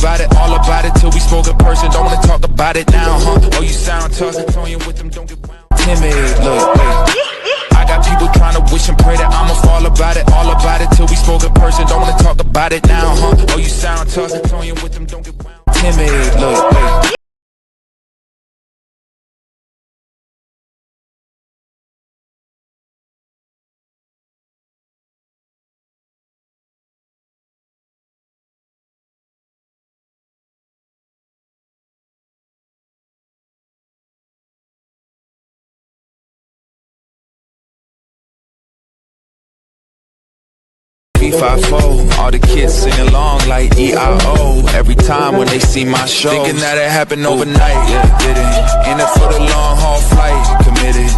about it till we spoke in person. Don't wanna talk about it now, huh? Oh, you sound tough, toying with them, don't get wound. Timid, look, wait. I got people trying to wish and pray that I'ma fall about it, all about it till we spoke in person. Don't wanna talk about it now, huh? Oh, you sound tough, toying with them, don't get wound. Timid, look, wait. B54, all the kids sing along like E-I-O every time when they see my show. Thinking that it happened overnight, yeah, didn't. In it for the long haul flight, committed.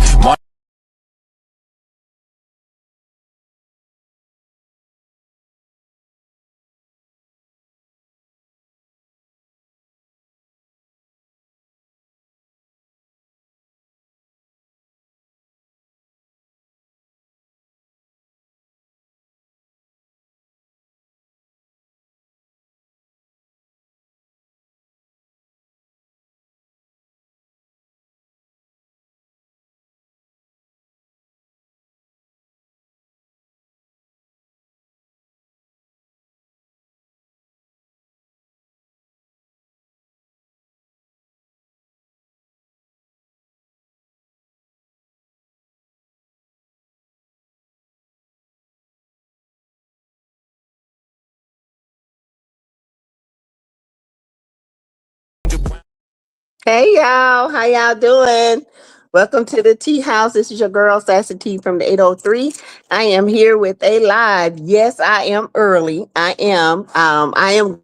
Hey y'all, how y'all doing? Welcome to the Tea House. This is your girl SASSYTEA from the 803. I am here with a live. Yes, I am early. I am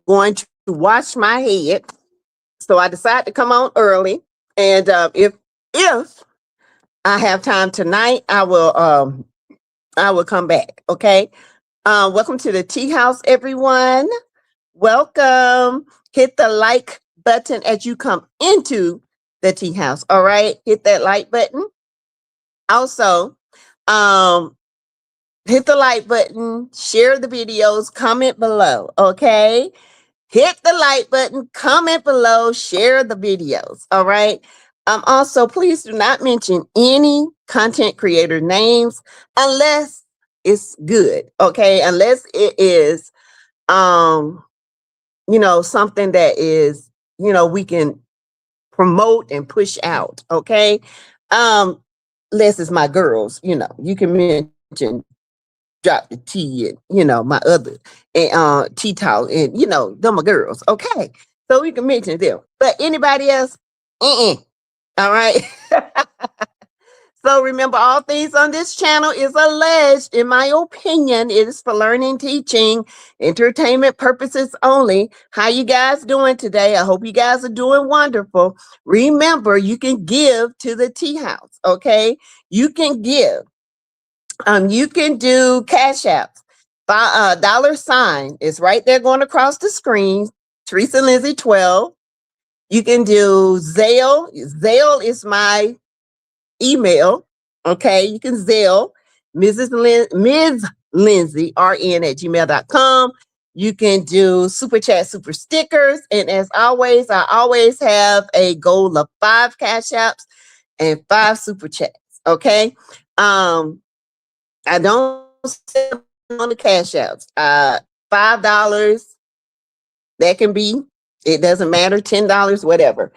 going to wash my head. So I decided to come on early. And if I have time tonight, I will come back. Okay. Welcome to the Tea House, everyone. Welcome. Hit the like button as you come into the Tea House. All right. Hit that like button. Also, hit the like button, share the videos, comment below. Okay. Hit the like button, comment below, share the videos. All right. Also, please do not mention any content creator names unless it's good. Okay. Unless it is, something that is, we can promote and push out. Okay. Less is my girls, you can mention Drop the T and, my other and Tea Talk and, them are girls. Okay. So we can mention them. But anybody else, all right. So remember, all things on this channel is alleged. In my opinion, it is for learning, teaching, entertainment purposes only. How you guys doing today? I hope you guys are doing wonderful. Remember, you can give to the Tea House, okay? You can give. You can do Cash Apps. $$ is right there going across the screen. Teresa Lindsay 12. You can do Zelle. Zelle is my email. Okay, you can Zelle Ms. Lindsay rn@gmail.com. You can do super chat, super stickers, and as always, I always have a goal of 5 Cash Apps and 5 super chats. Okay, I don't sit on the Cash Apps. $5 that can be. It doesn't matter. $10, whatever.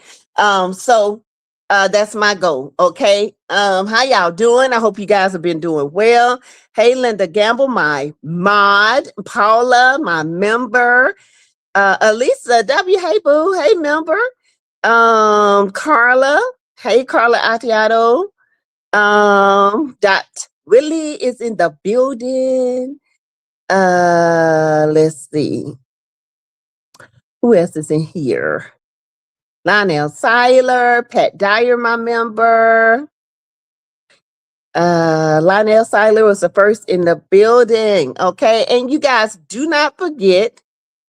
So that's my goal. Okay. How y'all doing? I hope you guys have been doing well. Hey, Linda Gamble, my mod. Paula, my member. Elisa W. Hey, boo. Hey, member. Carla. Hey, Carla Atiato. Dot Willie is in the building. Let's see. Who else is in here? Lionel Seiler, Pat Dyer, my member. Lionel Seiler was the first in the building. Okay. And you guys do not forget.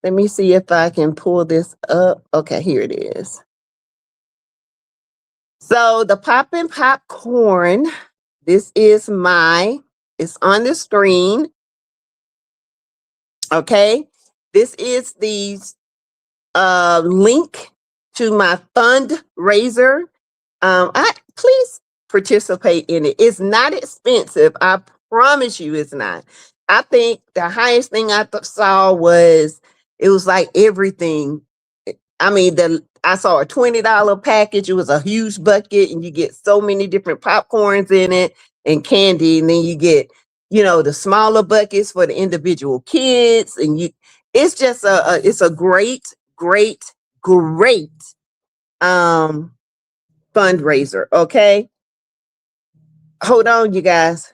Let me see if I can pull this up. Okay, here it is. So the Poppin' Popcorn. This is it's on the screen. Okay. This is the link to my fundraiser. I please participate in it. It's not expensive. I promise you it's not. I think the highest thing I saw was it was like everything. I mean, I saw a $20 package. It was a huge bucket, and you get so many different popcorns in it and candy, and then you get, the smaller buckets for the individual kids, and it's just it's a great, great, great fundraiser. Okay, hold on, you guys.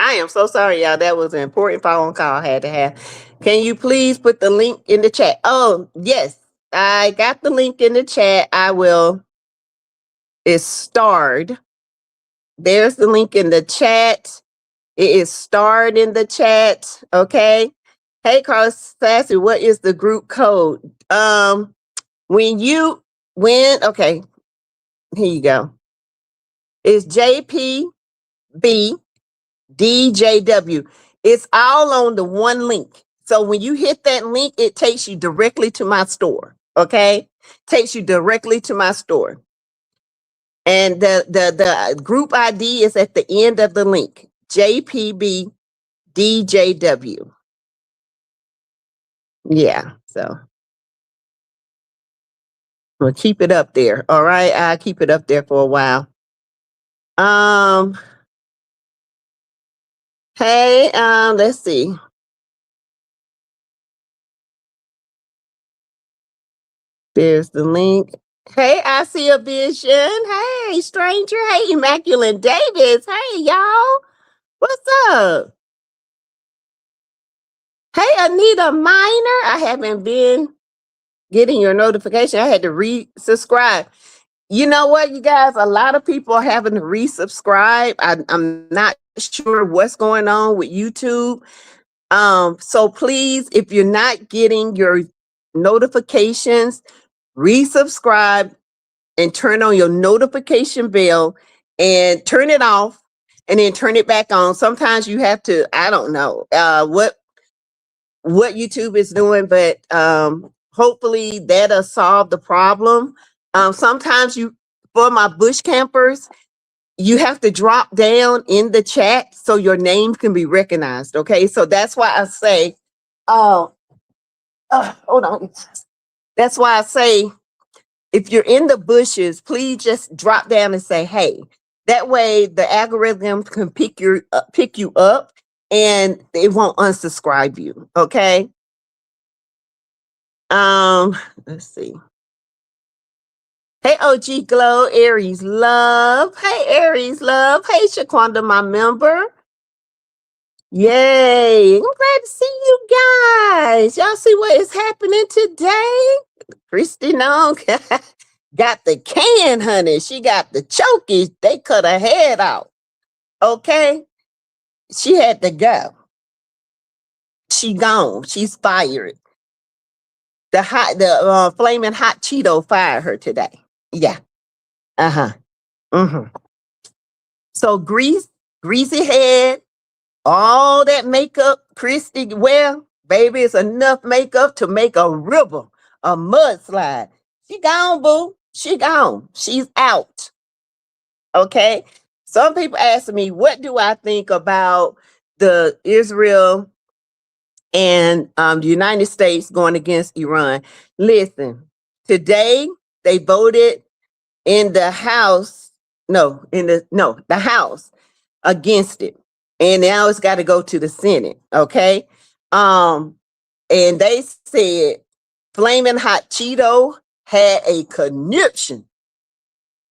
I am so sorry, y'all. That was an important phone call I had to have. Can you please put the link in the chat? Oh, yes. I got the link in the chat. I will. It's starred. There's the link in the chat. It is starred in the chat. Okay. Hey, Carlos Sassy, what is the group code? Okay, here you go. It's JPB DJW. It's all on the one link. So when you hit that link, it takes you directly to my store. Okay, takes you directly to my store. And the group ID is at the end of the link. JPB DJW. Yeah, so we'll keep it up there. All right, I'll keep it up there for a while. Hey, let's see. There's the link. Hey, I see a vision. Hey, stranger. Hey, Immaculate Davis. Hey, y'all. What's up? Hey, Anita Minor. I haven't been getting your notification. I had to resubscribe. You know what, you guys? A lot of people are having to resubscribe. I'm not sure what's going on with YouTube. So please, if you're not getting your notifications, resubscribe and turn on your notification bell and turn it off and then turn it back on. Sometimes you have to, I don't know what YouTube is doing, but hopefully that'll solve the problem. Sometimes for my bush campers, you have to drop down in the chat so your name can be recognized. Okay, so that's why I say, hold on. That's why I say, if you're in the bushes, please just drop down and say, hey. That way the algorithm can pick you up and it won't unsubscribe you. Okay. Let's see. Hey, OG Glow, Aries Love. Hey, Aries Love. Hey, Shaquanda, my member. Yay. I'm glad to see you guys. Y'all see what is happening today? Kristi Noem got the can, honey. She got the chokies. They cut her head out. Okay. She had to go. She gone. She's fired. The flaming hot Cheeto fired her today. Yeah. So greasy head, all that makeup, Kristi, well, baby, it's enough makeup to make a river, a mudslide. She gone, boo. She gone. She's out. Okay. Some people ask me, what do I think about the Israel and the United States going against Iran? Listen, today they voted in the House the House against it. And now it's got to go to the Senate. Okay. And they said Flaming Hot Cheeto had a conniption.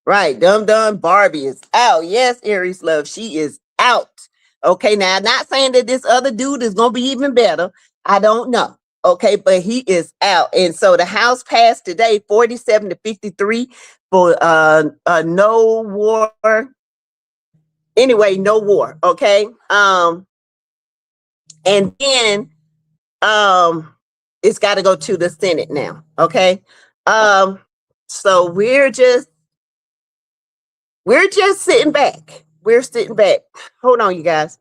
Right. Dum Barbie is out. Yes, Aries Love, she is out. Okay. Now, I'm not saying that this other dude is going to be even better. I don't know. Okay. But he is out. And so the House passed today 47-53 for no war. Anyway, no war. Okay. And then it's got to go to the Senate now. Okay. So we're just sitting back. We're sitting back. Hold on, you guys.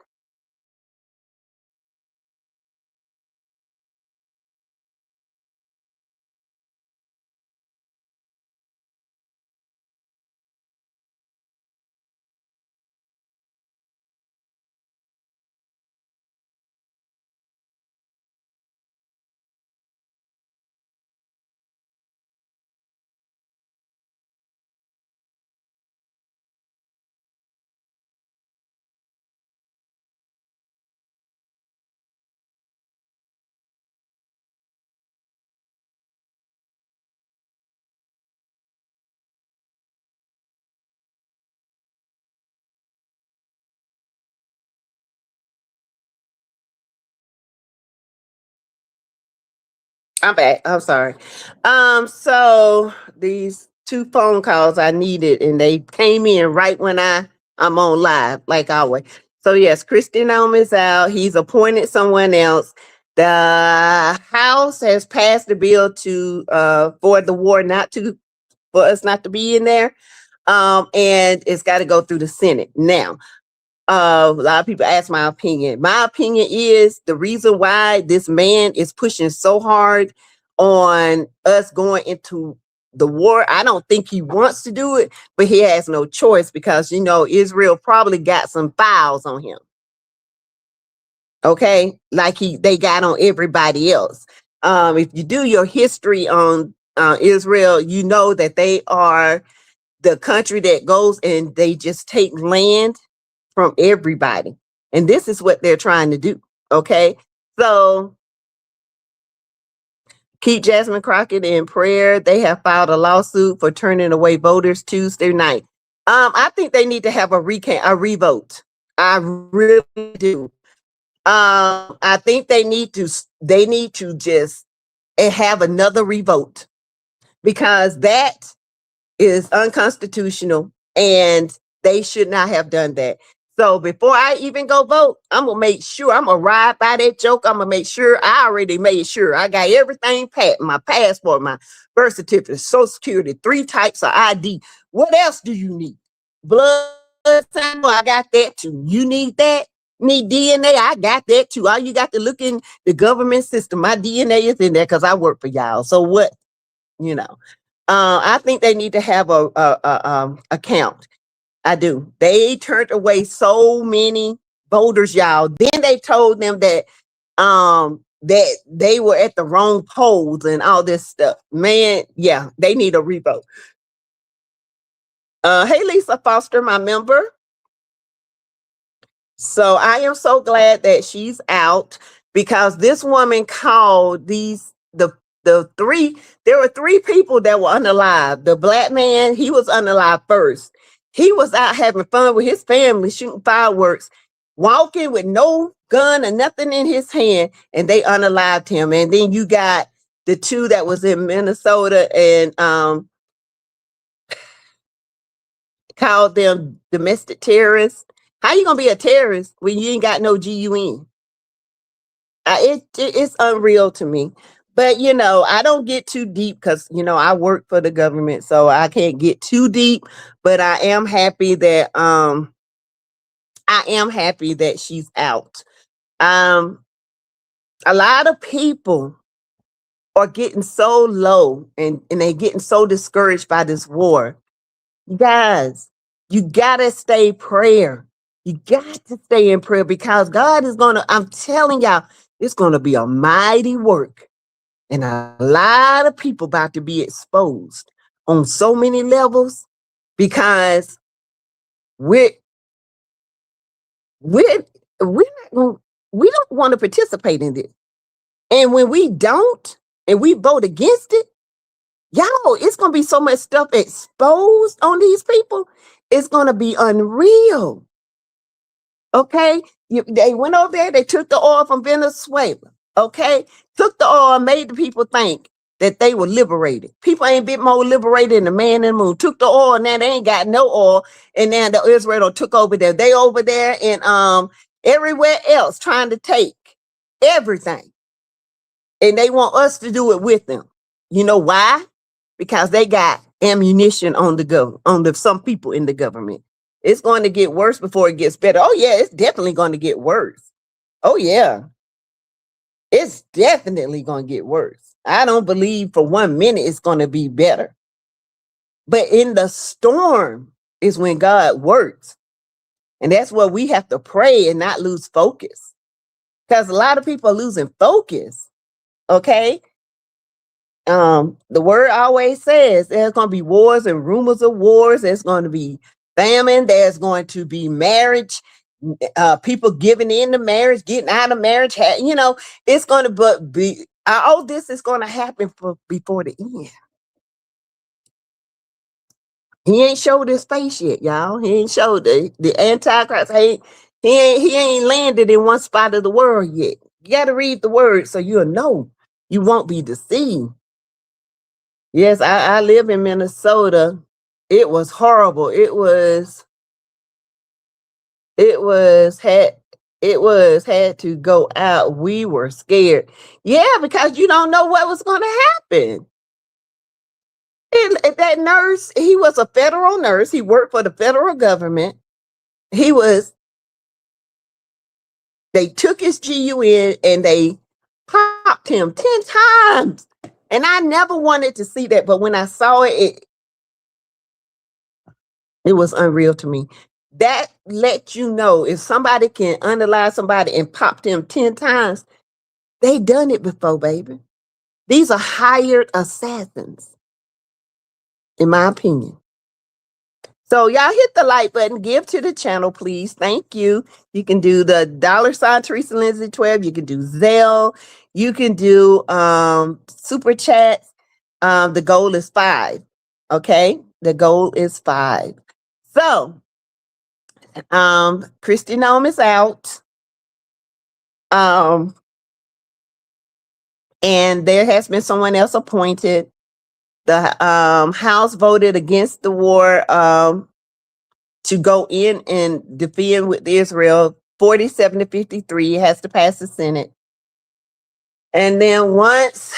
I'm back. I'm sorry. So these 2 phone calls I needed, and they came in right when I'm on live, like always. So yes, Kristi Noem is out. He's appointed someone else. The House has passed the bill to for the war for us not to be in there. And it's got to go through the Senate now. A lot of people ask my opinion. My opinion is the reason why this man is pushing so hard on us going into the war. I don't think he wants to do it, but he has no choice because, Israel probably got some files on him. Okay. Like they got on everybody else. If you do your history on Israel, you know that they are the country that goes and they just take land from everybody. And this is what they're trying to do. Okay. So keep Jasmine Crockett in prayer. They have filed a lawsuit for turning away voters Tuesday night. I think they need to have a revote. I really do. I think they need to just have another revote because that is unconstitutional and they should not have done that. So before I even go vote, I'm gonna make sure I'm gonna ride by that joke. I'm gonna make sure I already made sure I got everything pat, my passport, my birth certificate, social security, 3 types of ID. What else do you need? Blood sample, I got that too. You need that? Need DNA? I got that too. All you got to look in the government system. My DNA is in there because I work for y'all. So what? I think they need to have a account. I do. They turned away so many voters, y'all. Then they told them that they were at the wrong polls and all this stuff. Man, yeah, they need a revote. Hey, Lisa Foster, my member. So I am so glad that she's out because this woman called the 3. There were 3 people that were unalive. The black man, he was unalive first. He was out having fun with his family, shooting fireworks, walking with no gun or nothing in his hand, and they unalived him. And then you got the 2 that was in Minnesota and called them domestic terrorists. How you gonna be a terrorist when you ain't got no GUN? It's unreal to me. But I don't get too deep because I work for the government, so I can't get too deep. But I am happy that she's out. A lot of people are getting so low and they getting so discouraged by this war. You guys, you gotta stay prayer. You got to stay in prayer because God is I'm telling y'all, it's gonna be a mighty work. And a lot of people about to be exposed on so many levels because we're we're we're not going, we don't want to participate in this. And when we don't and we vote against it, y'all, it's gonna be so much stuff exposed on these people. It's gonna be unreal. Okay, they went over there. They took the oil from Venezuela. Okay, took the oil, made the people think that they were liberated. People ain't been more liberated than the man in the moon. Took the oil, now they ain't got no oil, and now the Israel took over there. They over there and everywhere else trying to take everything, and they want us to do it with them. You know why? Because they got ammunition on the some people in the government. It's going to get worse before it gets better. Oh yeah, it's definitely going to get worse. Oh yeah, it's definitely going to get worse. I don't believe for 1 minute it's going to be better. But in the storm is when God works. And that's where we have to pray and not lose focus. Because a lot of people are losing focus. Okay. The word always says there's going to be wars and rumors of wars. There's going to be famine. There's going to be marriage, people giving in to marriage, getting out of marriage. You know, it's going to be all this is going to happen before the end. He ain't showed his face yet, y'all. He ain't showed the Antichrist. He ain't landed in one spot of the world yet. You got to read the word so you'll know. You won't be deceived. Yes, I live in Minnesota. It was horrible. It was had to go out. We were scared. Yeah, because you don't know what was going to happen. And that nurse, he was a federal nurse. He worked for the federal government. They took his GUN and they popped him 10 times. And I never wanted to see that. But when I saw it, it was unreal to me. That lets you know if somebody can underlie somebody and pop them 10 times, they done it before, baby. These are hired assassins, in my opinion. So y'all hit the like button, give to the channel, please. Thank you. You can do the $ Teresa Lindsay 12. You can do Zelle. You can do super chats. The goal is 5. Okay, the goal is 5. So Kristi Noem is out. And there has been someone else appointed. The House voted against the war to go in and defend with Israel. 47 to 53 has to pass the Senate. And then once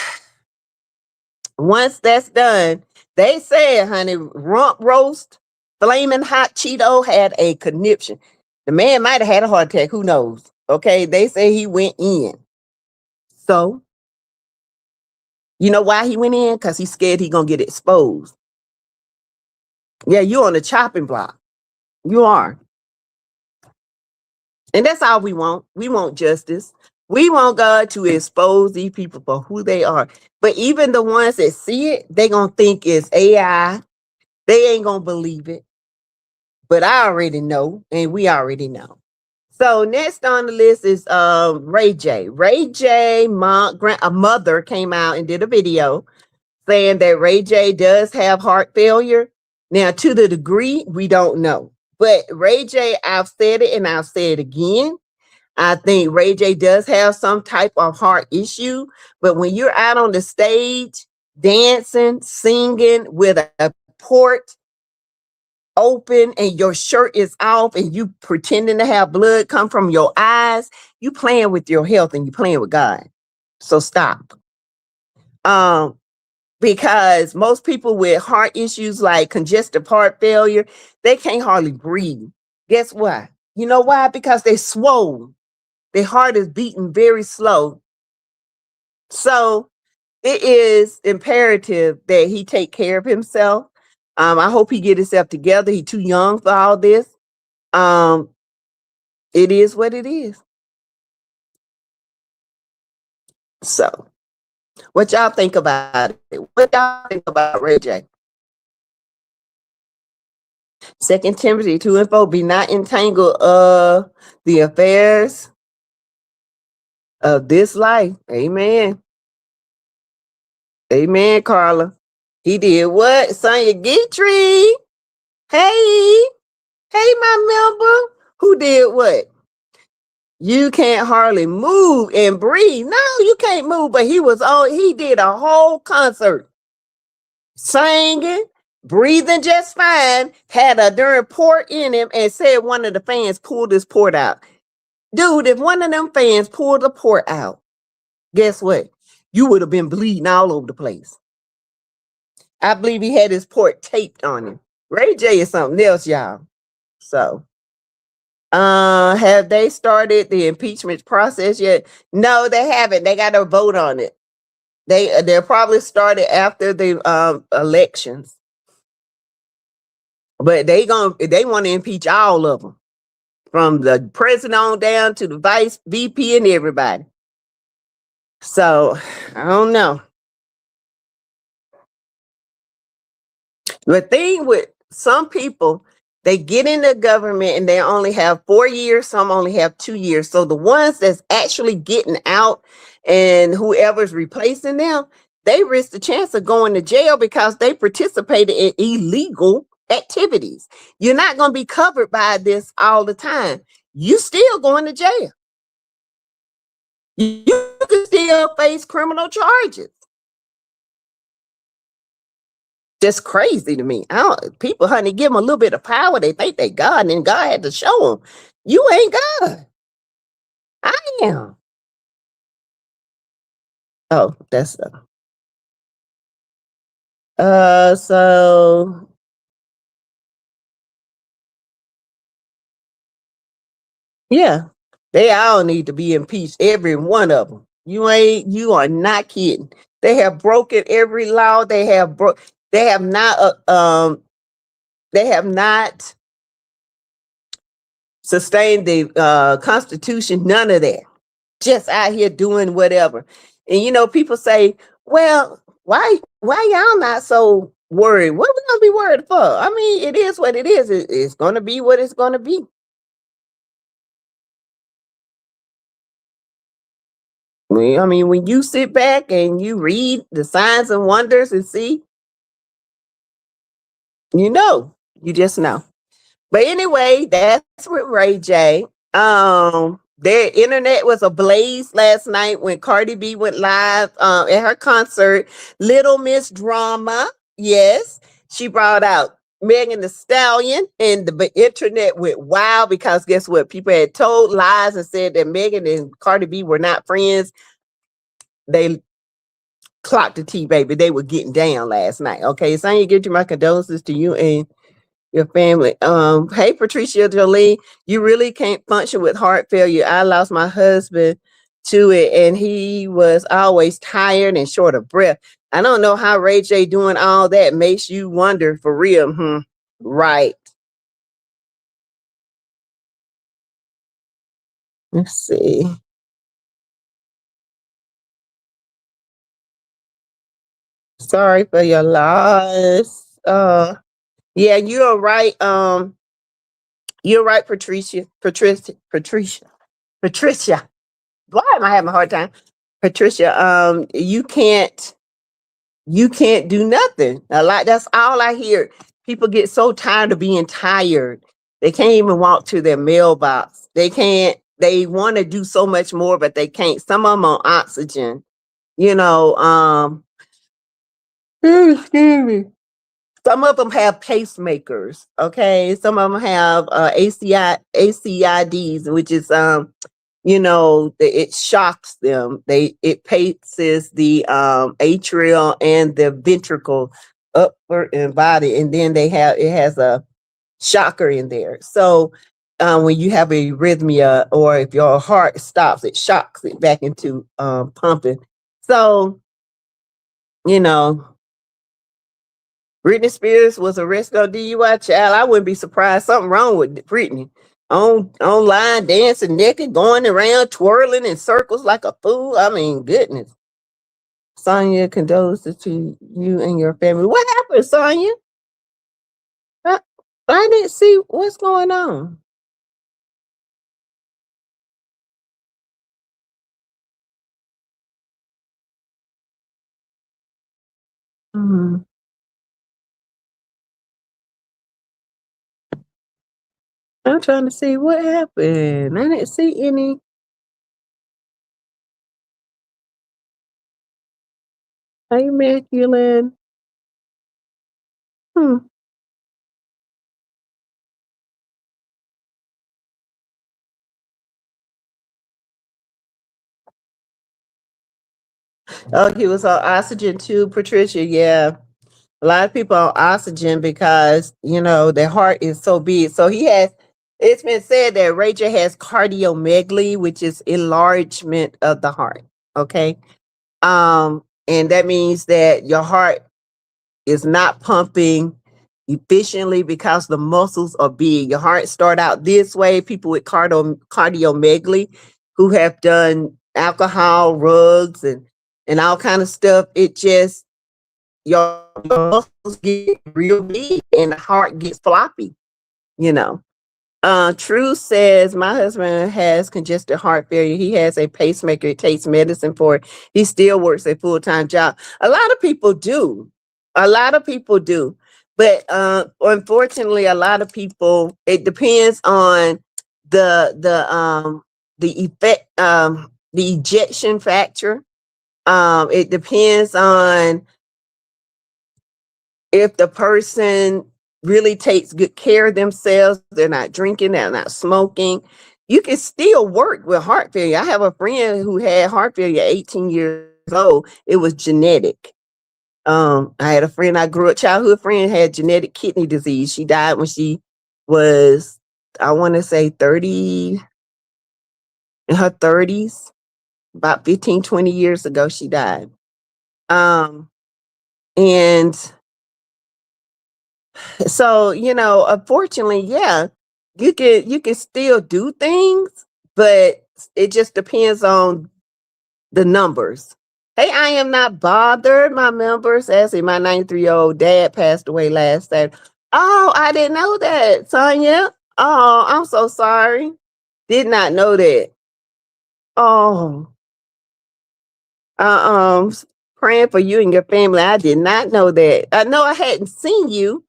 that's done, they said, honey, rump roast, flaming hot Cheeto had a conniption. The man might have had a heart attack. Who knows? Okay, they say he went in. So, you know why he went in? Because he's scared he's going to get exposed. Yeah, you're on the chopping block. You are. And that's all we want. We want justice. We want God to expose these people for who they are. But even the ones that see it, they're going to think it's AI. They ain't going to believe it. But I already know, and we already know. So next on the list is Ray J. Ray J, a mother came out and did a video saying that Ray J does have heart failure. Now, to the degree, we don't know. But Ray J, I've said it and I'll say it again. I think Ray J does have some type of heart issue. But when you're out on the stage, dancing, singing with a port open and your shirt is off and you pretending to have blood come from your eyes, you playing with your health and you playing with God. So stop. Because most people with heart issues like congestive heart failure, they can't hardly breathe. Guess why? You know why? Because they swole. Their heart is beating very slow. So it is imperative that he take care of himself. I hope he get himself together. He's too young for all this. It is what it is. So what y'all think about it? What y'all think about Ray J? Second Timothy 2:4, be not entangled the affairs of this life. Amen. Amen, Carla. He did what? Sonia Guidry. Hey, my member. Who did what? You can't hardly move and breathe. No, you can't move, but he did a whole concert singing, breathing just fine, had a darn port in him, and said one of the fans pulled his port out. Dude, if one of them fans pulled the port out, guess what? You would have been bleeding all over the place. I believe he had his port taped on him. Ray J is something else, y'all. So, have they started the impeachment process yet? No, they haven't. They got to vote on it. They'll probably start it after the elections. But they want to impeach all of them, from the president on down to the vice VP and everybody. So I don't know. The thing with some people, they get in the government and they only have 4 years, some only have 2 years. So the ones that's actually getting out and whoever's replacing them, they risk the chance of going to jail because they participated in illegal activities. You're not going to be covered by this all the time. You still going to jail. You can still face criminal charges. Just crazy to me. People, honey, give them a little bit of power. They think they God, and then God had to show them, you ain't God. I am. Oh, that's so yeah, they all need to be impeached, every one of them. You are not kidding. They have broken every law. They have not sustained the Constitution, none of that. Just out here doing whatever. And people say, well, why y'all not so worried? What we gonna be worried for? I mean, it is what it is. It's gonna be what it's gonna be. I mean, when you sit back and you read the signs and wonders and see, you just know. But anyway, that's with Ray J. Their internet was ablaze last night when Cardi B went live at her concert. Little Miss Drama, yes, she brought out Megan Thee Stallion, and the internet went wild because guess what? People had told lies and said that Megan and Cardi B were not friends. They clocked the tea, baby. They were getting down last night. Okay, Sonia, give you my condolences to you and your family. Hey, Patricia Jolie, you really can't function with heart failure. I lost my husband to it, and he was always tired and short of breath. I don't know how Ray J doing all that makes you wonder for real. Right. Let's see. Sorry for your loss. Yeah, you're right. You're right, Patricia. Why am I having a hard time? Patricia, you can't do nothing. That's all I hear. People get so tired of being tired. They can't even walk to their mailbox. They want to do so much more, but they can't. Some of them on oxygen, excuse me. Some of them have pacemakers. Okay. Some of them have ACIDs, which is it shocks them. It paces the atrial and the ventricle upward in body, and then it has a shocker in there. So when you have a arrhythmia, or if your heart stops, it shocks it back into pumping. So Britney Spears was arrested on DUI. Child, I wouldn't be surprised. Something wrong with Britney. Online dancing naked, going around twirling in circles like a fool. I mean, goodness. Sonia, condolences to you and your family. What happened, Sonia? I didn't see what's going on. Mhm. I'm trying to see what happened. I didn't see any. Hey, masculine. Hmm. Oh, he was on oxygen too, Patricia. Yeah. A lot of people on oxygen because, their heart is so big. So it's been said that Rachel has cardiomegaly, which is enlargement of the heart. Okay. And that means that your heart is not pumping efficiently because the muscles are big. Your heart start out this way. People with cardiomegaly who have done alcohol, drugs, and all kind of stuff. It just your muscles get real big and the heart gets floppy. You know. True says my husband has congestive heart failure. He has a pacemaker. He takes medicine for it. He still works a full-time job. A lot of people do. A lot of people do. But unfortunately, a lot of people, it depends on the effect, the ejection factor. It depends on if the person really takes good care of themselves, they're not drinking, they're not smoking, you can still work with heart failure. I have a friend who had heart failure at 18 years old. It was genetic. I had a friend, I grew up, childhood friend, had genetic kidney disease. She died when she was, I want to say 30, in her 30s, about 15, 20 years ago, she died. Um, and So, unfortunately, yeah, you can still do things, but it just depends on the numbers. Hey, I am not bothered. My members, actually, my 93-year-old dad passed away last Saturday. Oh, I didn't know that, Sonia. Oh, I'm so sorry. Did not know that. Oh, uh, um, praying for you and your family. I did not know that. I know I hadn't seen you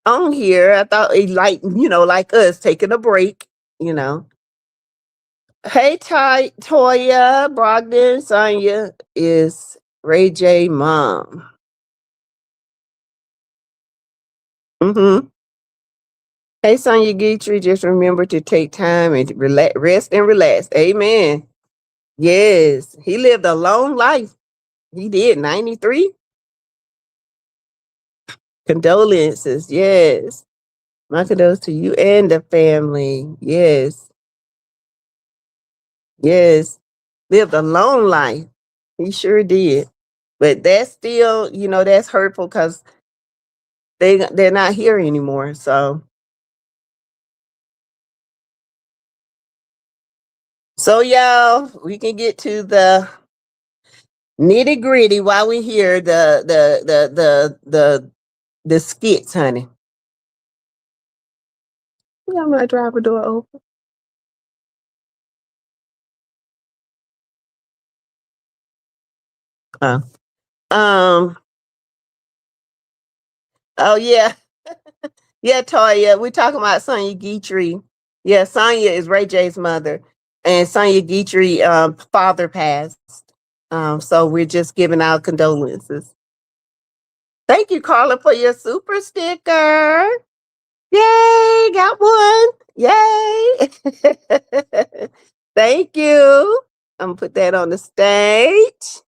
on here. I thought he like us taking a break, you know. Hey Toya, Brogdon, Sonya is Ray J mom. Mm-hmm. Hey Sonya Guidry, just remember to take time and relax, rest and relax. Amen. Yes, he lived a long life. He did 93. Condolences. Yes. My condolences to you and the family. Yes. Yes. Lived a long life. He sure did. But that's still, that's hurtful because they're not here anymore. So y'all, we can get to the nitty gritty while we hear the skits, honey. You got my driver door open. Oh. Um. Oh yeah. Yeah, Toya. We're talking about Sonia Guidry. Yeah, Sonia is Ray J's mother, and Sonia Guidry father passed. So we're just giving our condolences. Thank you, Carla, for your super sticker. Yay, got one. Yay. Thank you. I'm gonna put that on the stage.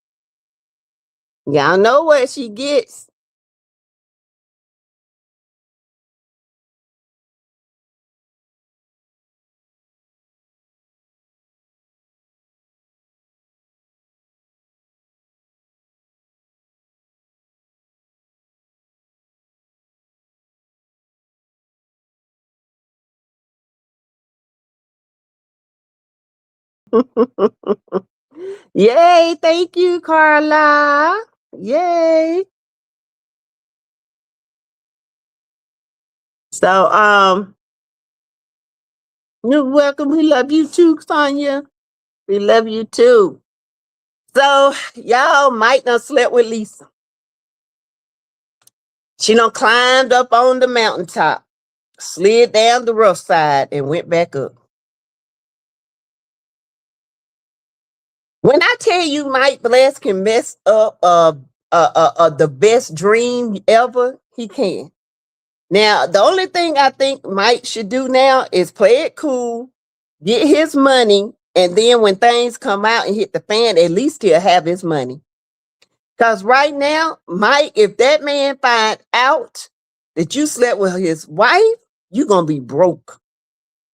Y'all know what she gets. Yay, thank you, Carla. Yay. So, you're welcome. We love you too, Sonia. We love you too. So, y'all might not slept with Lisa. She done climbed up on the mountaintop, slid down the rough side, and went back up. When I tell you Mike Bless can mess up the best dream ever, he can. Now, the only thing I think Mike should do now is play it cool, get his money, and then when things come out and hit the fan, at least he'll have his money. Because right now, Mike, if that man find out that you slept with his wife, you're going to be broke.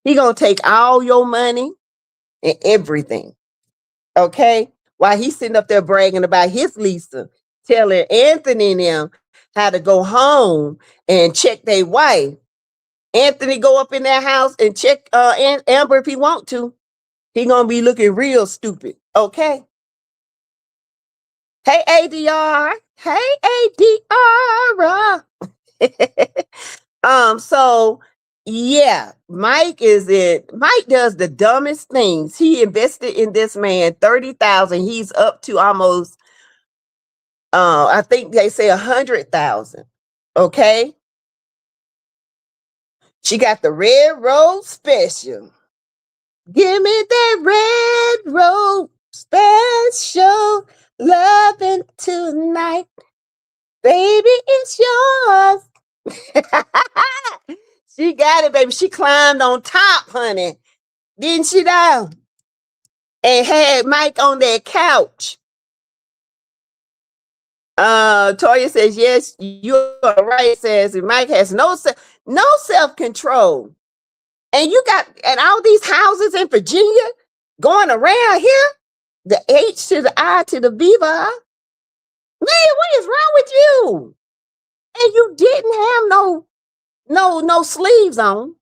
He going to take all your money and everything. Okay? While he's sitting up there bragging about his Lisa, telling Anthony and them how to go home and check their wife. Anthony go up in that house and check Amber if he want to. He gonna be looking real stupid. Okay. Hey ADR. Hey ADR. So yeah, Mike does the dumbest things. He invested in this man 30,000. He's up to almost I think they say 100,000. Okay. She got the red rose special. Give me that red rose special. Loving tonight. Baby, it's yours. She got it, baby. She climbed on top, honey. Didn't she now? And had Mike on that couch. Toya says, yes, you're right, says Mike has no self-control. And you got all these houses in Virginia going around here, the H to the I to the Viva. Man, what is wrong with you? And you didn't have no sleeves on.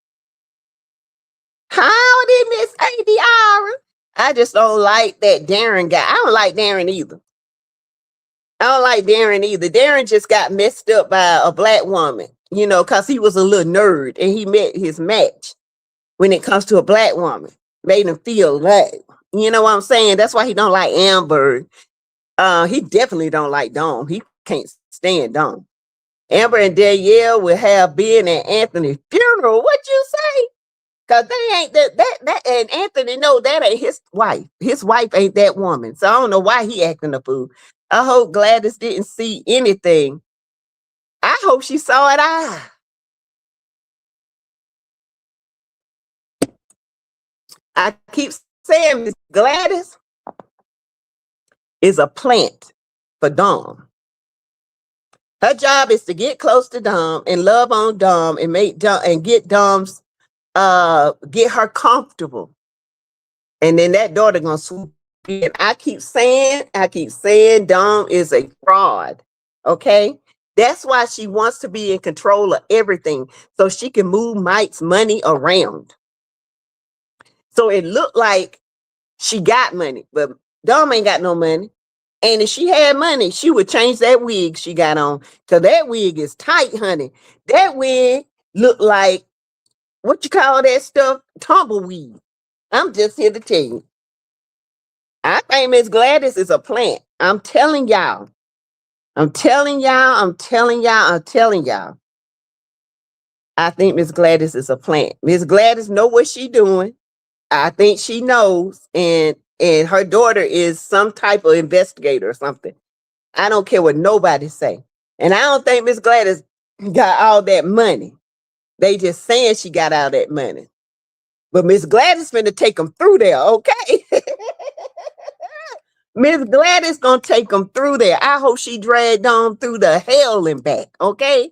How did Miss ADR? I just don't like that Darren guy. I don't like Darren either. Darren just got messed up by a black woman, because he was a little nerd and he met his match when it comes to a black woman. Made him feel like, you know what I'm saying? That's why he don't like Amber. He definitely don't like Dom. He can't stand Dom. Amber and Danielle will have Ben and Anthony's funeral. What you say? Cause they ain't that and Anthony know that ain't his wife. His wife ain't that woman. So I don't know why he acting a fool. I hope Gladys didn't see anything. I hope she saw it. I keep saying Miss Gladys is a plant for Dom. Her job is to get close to Dom and love on Dom and make Dom and get Dom's get her comfortable. And then that daughter gonna swoop in. I keep saying Dom is a fraud. Okay. That's why she wants to be in control of everything so she can move Mike's money around. So it looked like she got money, but Dom ain't got no money. And if she had money, she would change that wig she got on. Cause that wig is tight, honey. That wig looked like, what you call that stuff? Tumbleweed. I'm just here to tell you. I think Miss Gladys is a plant. I'm telling y'all. I think Miss Gladys is a plant. Miss Gladys know what she doing. I think she knows. And her daughter is some type of investigator or something. I don't care what nobody say. And I don't think Miss Gladys got all that money. They just saying she got all that money. But Miss Gladys finna take them through there, okay? Miss Gladys gonna take them through there. I hope she dragged on through the hell and back, okay?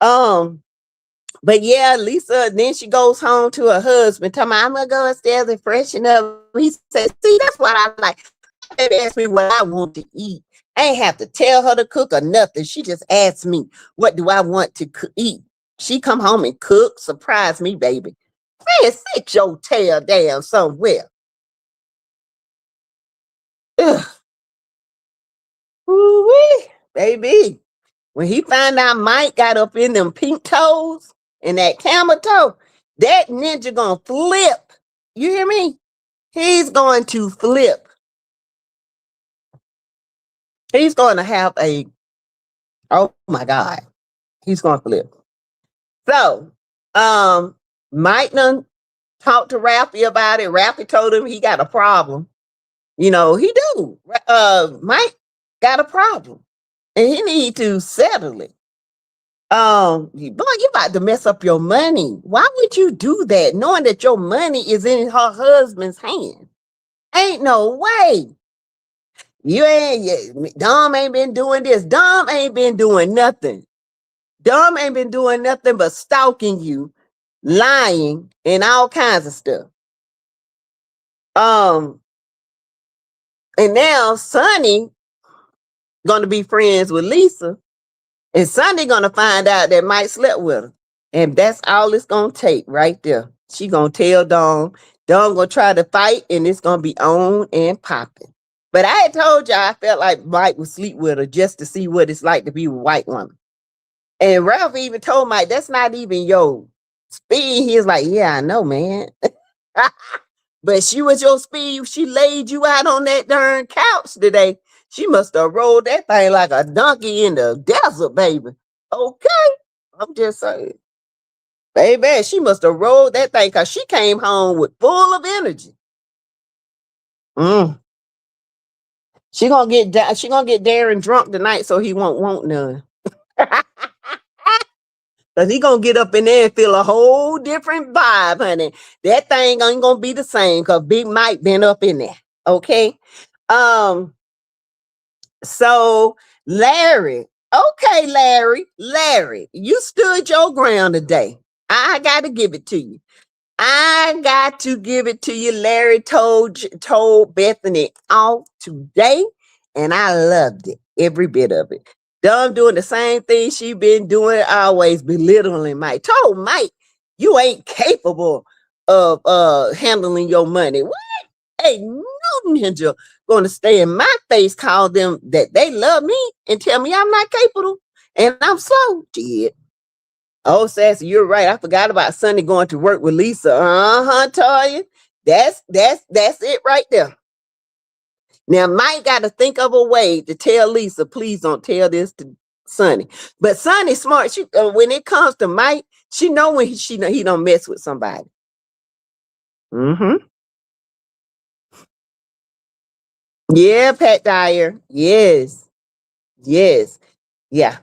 But yeah, Lisa, then she goes home to her husband, telling me, I'm gonna go upstairs and freshen up. He said, see, that's what I like. Baby asked me what I want to eat. I ain't have to tell her to cook or nothing. She just asked me, what do I want to eat? She come home and cook, surprise me, baby. Man, sit your tail down somewhere. Ugh. Ooh-wee, baby. When he found out Mike got up in them pink toes and that camel toe, that ninja gonna flip. You hear me? He's going to flip. He's going to have oh my God, he's going to flip. So, Mike done talked to Ralphie about it. Ralphie told him he got a problem. You know, he do. Mike got a problem and he need to settle it. Boy, you about to mess up your money. Why would you do that knowing that your money is in her husband's hand? Ain't no way. Dom ain't been doing this. Dom ain't been doing nothing. Dom ain't been doing nothing but stalking you, lying, and all kinds of stuff. And now Sonny gonna be friends with Lisa, and Sonny gonna find out that Mike slept with her. And that's all it's gonna take right there. She gonna tell Dom. Dom gonna try to fight, and it's gonna be on and popping. But I had told y'all I felt like Mike would sleep with her just to see what it's like to be with a white woman. And Ralph even told Mike, that's not even your speed. He was like, yeah, I know, man. But she was your speed. She laid you out on that darn couch today. She must have rolled that thing like a donkey in the desert, baby. Okay. I'm just saying. Baby, she must have rolled that thing because she came home with full of energy. She gonna get Darren drunk tonight so he won't want none. Cause he gonna get up in there and feel a whole different vibe, honey. That thing ain't gonna be the same because Big Mike been up in there. Okay. So Larry, okay, Larry, you stood your ground today. I gotta give it to you. I got to give it to you. Larry told Bethany all today, and I loved it, every bit of it. Dom doing the same thing she been doing, always belittling Mike. Told Mike, you ain't capable of handling your money. What? Ain't no ninja gonna stay in my face, call them that they love me, and tell me I'm not capable and I'm slow. Shit. Oh, Sassy, you're right. I forgot about Sonny going to work with Lisa. Toya. That's it right there. Now, Mike got to think of a way to tell Lisa, please don't tell this to Sonny. But Sonny's smart. She when it comes to Mike, she know when he don't mess with somebody. Yeah, Pat Dyer. Yes. Yeah.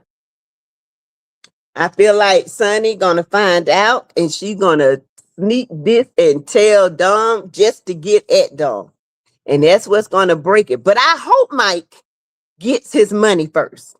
I feel like Sonny gonna find out and she gonna sneak this and tell Dom just to get at Dom. And that's what's gonna break it. But I hope Mike gets his money first.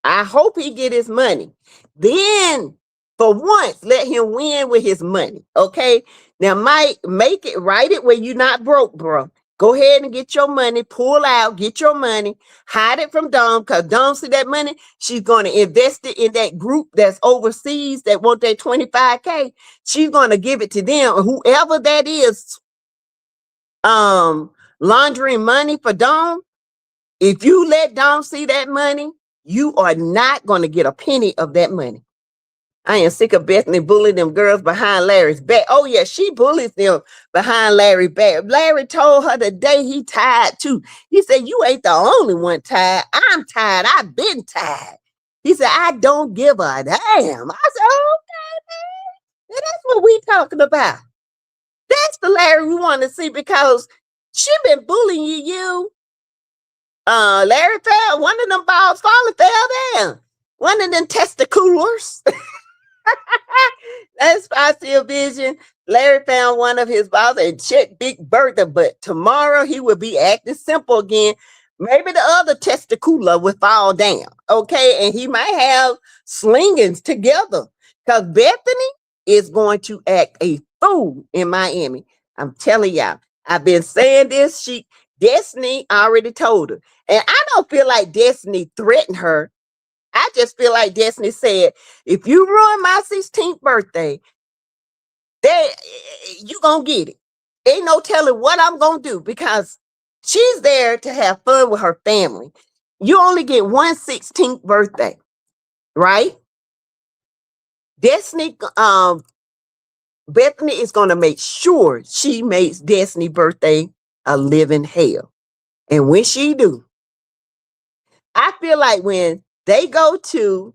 I hope he get his money. Then, for once, let him win with his money. Okay? Now, Mike, make it, write it where you're not broke, bro. Go ahead and get your money, pull out, get your money, hide it from Dom, because Dom see that money, she's going to invest it in that group that's overseas that want that 25K. She's going to give it to them. Whoever that is, laundering money for Dom, if you let Dom see that money, you are not going to get a penny of that money. I am sick of Bethany bullying them girls behind Larry's back. Oh, yeah, she bullies them behind Larry's back. Larry told her the day he tired, too. He said, you ain't the only one tired. I'm tired. I've been tired. He said, I don't give a damn. I said, okay, man. That's what we talking about. That's the Larry we want to see because she been bullying you. Larry fell, one of them balls falling, fell down. One of them testiculars. That's I see a vision. Larry found one of his balls and checked Big Bertha, but tomorrow he will be acting simple again. Maybe the other testicular will fall down. Okay, and he might have slingings together. Because Bethany is going to act a fool in Miami. I'm telling y'all. I've been saying this. Destiny already told her. And I don't feel like Destiny threatened her. I just feel like Destiny said, if you ruin my 16th birthday, you gonna get it. Ain't no telling what I'm gonna do because she's there to have fun with her family. You only get one 16th birthday, right? Destiny, Bethany is going to make sure she makes Destiny's birthday a living hell. And when she do, I feel like when they go to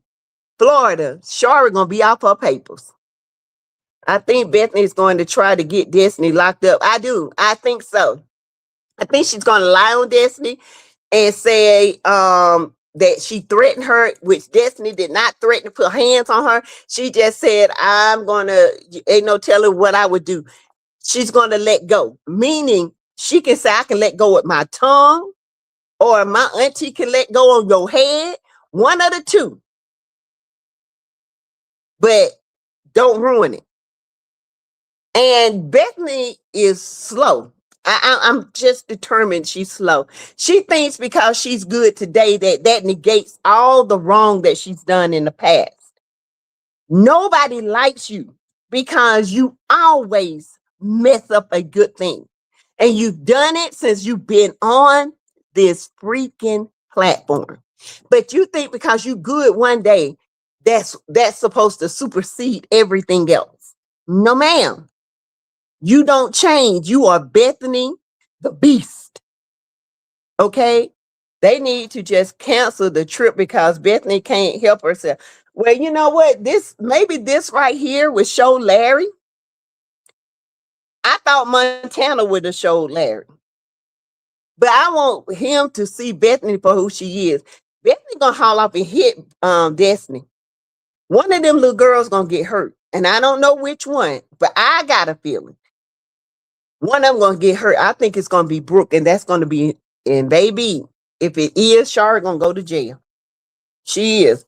Florida, Shara going to be off her papers. I think Bethany is going to try to get Destiny locked up. I do. I think so. I think she's going to lie on Destiny and say that she threatened her, which Destiny did not threaten to put hands on her. She just said, ain't no telling what I would do. She's going to let go, meaning she can say, I can let go with my tongue, or my auntie can let go on your head. One of the two. But don't ruin it. And Bethany is slow. I'm just determined she's slow. She thinks because she's good today that negates all the wrong that she's done in the past. Nobody likes you because you always mess up a good thing. And you've done it since you've been on this freaking platform. But you think because you good one day, that's supposed to supersede everything else. No, ma'am. You don't change. You are Bethany the Beast. Okay? They need to just cancel the trip because Bethany can't help herself. Well, you know what? Maybe this right here would show Larry. I thought Montana would have showed Larry. But I want him to see Bethany for who she is. Bethany gonna haul off and hit Destiny. One of them little girls gonna get hurt. And I don't know which one, but I got a feeling. One of them gonna get hurt. I think it's gonna be Brooke, and that's gonna be, and baby, if it is, Shara gonna go to jail. She is.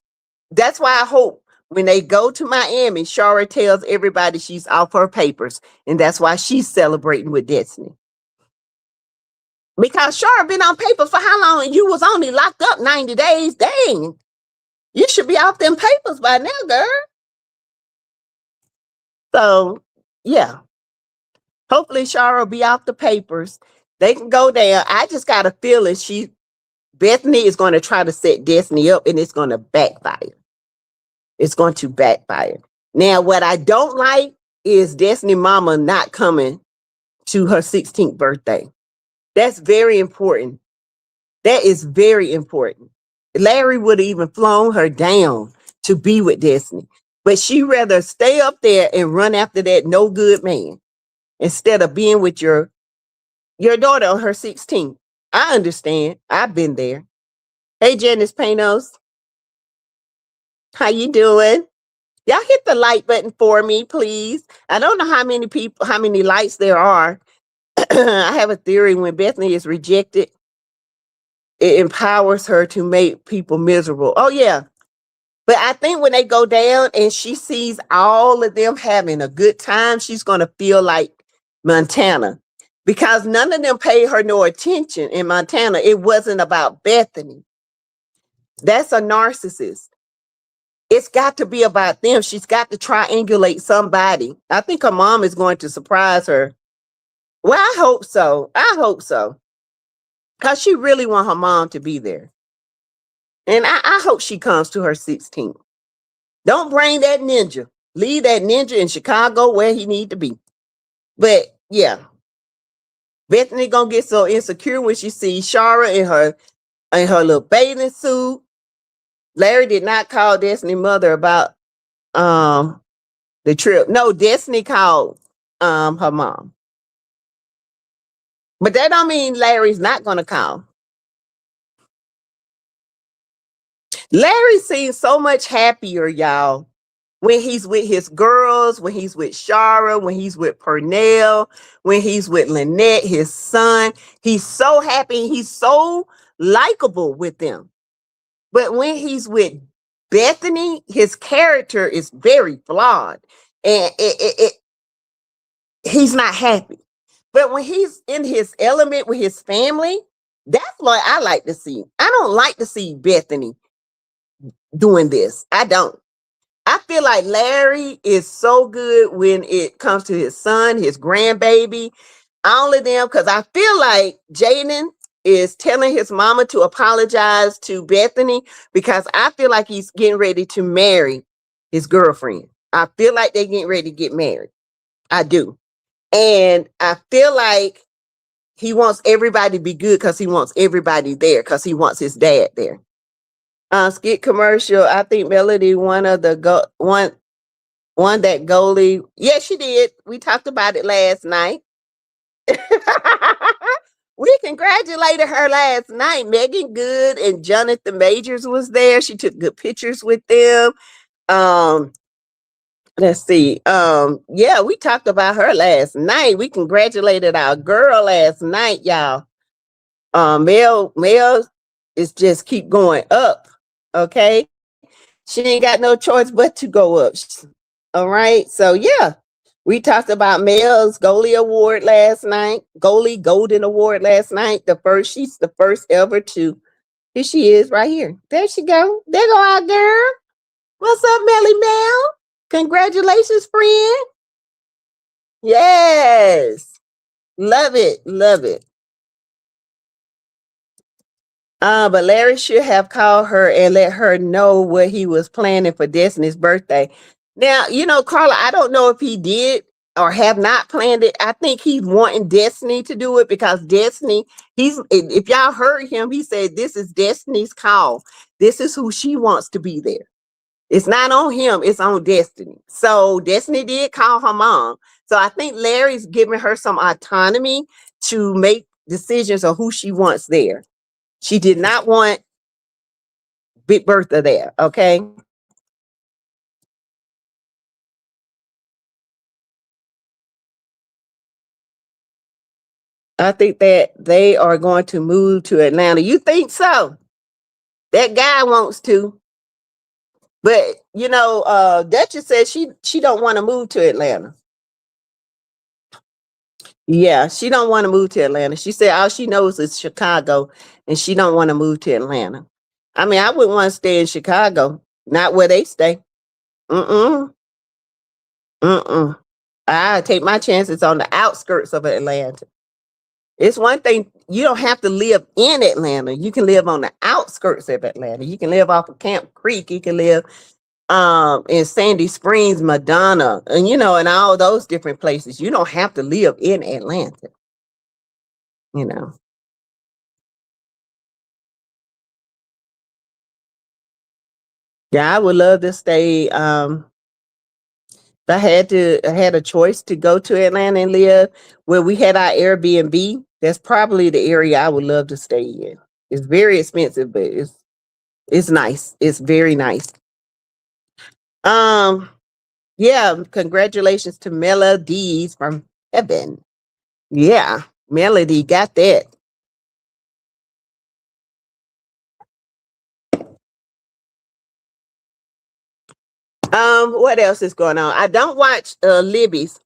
That's why I hope when they go to Miami, Shara tells everybody she's off her papers, and that's why she's celebrating with Destiny. Because Shara been on paper for how long? And you was only locked up 90 days. Dang, you should be off them papers by now, girl. So yeah. Hopefully Shara will be off the papers. They can go there. I just got a feeling Bethany is going to try to set Destiny up, and it's going to backfire. It's going to backfire. Now, what I don't like is Destiny mama not coming to her 16th birthday. That's very important. That is very important. Larry would have even flown her down to be with Destiny, but she rather stay up there and run after that no good man instead of being with your daughter on her 16th. I understand. I've been there. Hey, Janice Panos. How you doing? Y'all hit the like button for me, please. I don't know how many likes there are. I have a theory when Bethany is rejected, it empowers her to make people miserable. Oh, yeah. But I think when they go down and she sees all of them having a good time, she's going to feel like Montana. Because none of them paid her no attention in Montana. It wasn't about Bethany. That's a narcissist. It's got to be about them. She's got to triangulate somebody. I think her mom is going to surprise her. Well, I hope so. I hope so. Because she really wants her mom to be there. And I hope she comes to her 16th. Don't bring that ninja. Leave that ninja in Chicago where he need to be. But yeah. Bethany gonna get so insecure when she sees Shara in her little bathing suit. Larry did not call Destiny mother about the trip. No, Destiny called her mom. But that don't mean Larry's not gonna call. Larry seems so much happier, y'all, when he's with his girls, when he's with Shara, when he's with Pernell, when he's with Lynette, his son. He's so happy. He's so likable with them. But when he's with Bethany, his character is very flawed. And he's not happy. But when he's in his element with his family, that's what I like to see. I don't like to see Bethany doing this. I don't. I feel like Larry is so good when it comes to his son, his grandbaby, all of them, because I feel like Jaden is telling his mama to apologize to Bethany because I feel like he's getting ready to marry his girlfriend. I feel like they're getting ready to get married. I do. And I feel like he wants everybody to be good because he wants everybody there because he wants his dad there. Skit commercial. I think Melody, one that goalie. Yeah, she did. We talked about it last night. We congratulated her last night. Megan Good and Jonathan Majors was there. She took good pictures with them. Let's see. Yeah, we talked about her last night. We congratulated our girl last night, y'all. Mel is just keep going up. Okay. She ain't got no choice but to go up. All right. So yeah. We talked about Mel's goalie award last night, goalie golden award last night. She's the first ever to. Here she is right here. There she go. There go our girl. What's up, Melly Mel? Congratulations, friend. Yes. Love it. Love it. But Larry should have called her and let her know what he was planning for Destiny's birthday. Now, Carla, I don't know if he did or have not planned it. I think he's wanting Destiny to do it because Destiny, if y'all heard him, he said, this is Destiny's call. This is who she wants to be there. It's not on him, it's on Destiny. So Destiny did call her mom. So I think Larry's giving her some autonomy to make decisions on who she wants there. She did not want Big Bertha there, okay? I think that they are going to move to Atlanta. You think so? That guy wants to. But, Duchess says she don't want to move to Atlanta. Yeah, she don't want to move to Atlanta. She said all she knows is Chicago, and she don't want to move to Atlanta. I mean, I wouldn't want to stay in Chicago, not where they stay. Mm-mm. Mm-mm. I take my chances on the outskirts of Atlanta. It's one thing, you don't have to live in Atlanta. You can live on the outskirts of Atlanta. You can live off of Camp Creek. You can live in Sandy Springs, Madonna, and and all those different places. You don't have to live in Atlanta. Yeah, I would love to stay. If I had a choice to go to Atlanta and live where we had our Airbnb, that's probably the area I would love to stay in. It's very expensive, but it's nice. It's very nice. Yeah, congratulations to Melodies from Heaven. Yeah, Melody got that. What else is going on? I don't watch Libby's.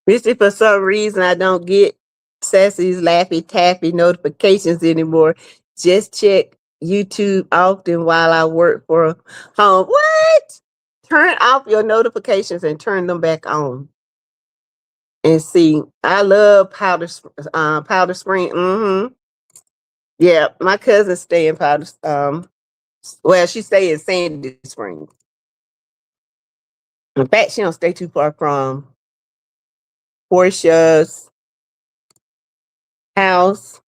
Missy, for some reason, I don't get Sassy's Laffy Taffy notifications anymore. Just check YouTube often while I work for home. What? Turn off your notifications and turn them back on. And see, I love Powder Spring. Mm-hmm. Yeah, my cousin stay in Powder. Well, she stay in Sandy Springs. In fact, she don't stay too far from Portia's house.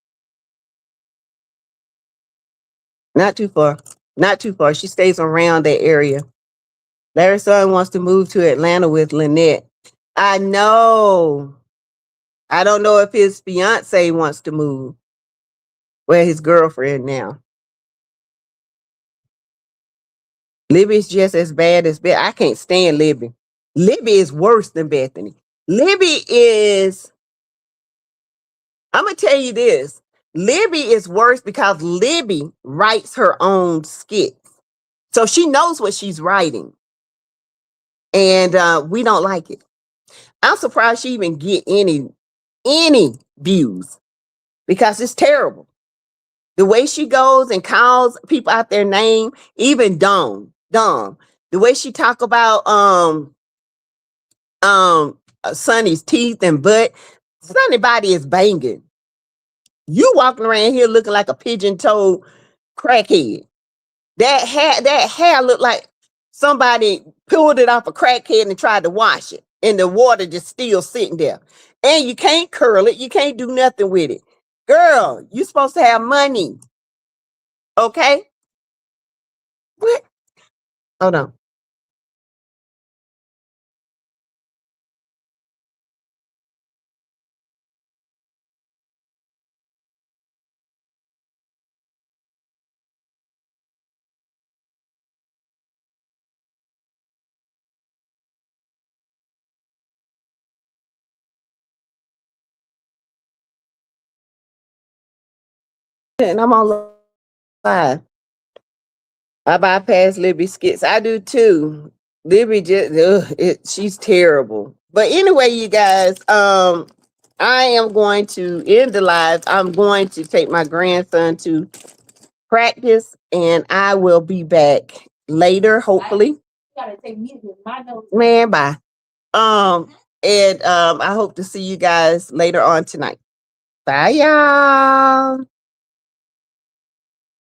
Not too far. Not too far. She stays around that area. Larry's son wants to move to Atlanta with Lynette. I know. I don't know if his fiance wants to move. Well, his girlfriend now. Libby's just as bad as Beth. I can't stand Libby. Libby is worse than Bethany. Libby is, I'm going to tell you this. Libby is worse because Libby writes her own skits. So she knows what she's writing. And we don't like it. I'm surprised she even get any views because it's terrible. The way she goes and calls people out their name, even dumb. The way she talk about Sonny's teeth and butt. Sonny body is banging. You walking around here looking like a pigeon-toed crackhead. That hair looked like somebody pulled it off a crackhead and tried to wash it, and the water just still sitting there. And you can't curl it. You can't do nothing with it. Girl, you supposed to have money. Okay? What? Hold on. And I'm on live. I bypass Libby Skits. I do too. Libby she's terrible. But anyway, you guys, I am going to end the live. I'm going to take my grandson to practice, and I will be back later, hopefully. You gotta take me to my notes. Man, bye. And I hope to see you guys later on tonight. Bye, y'all.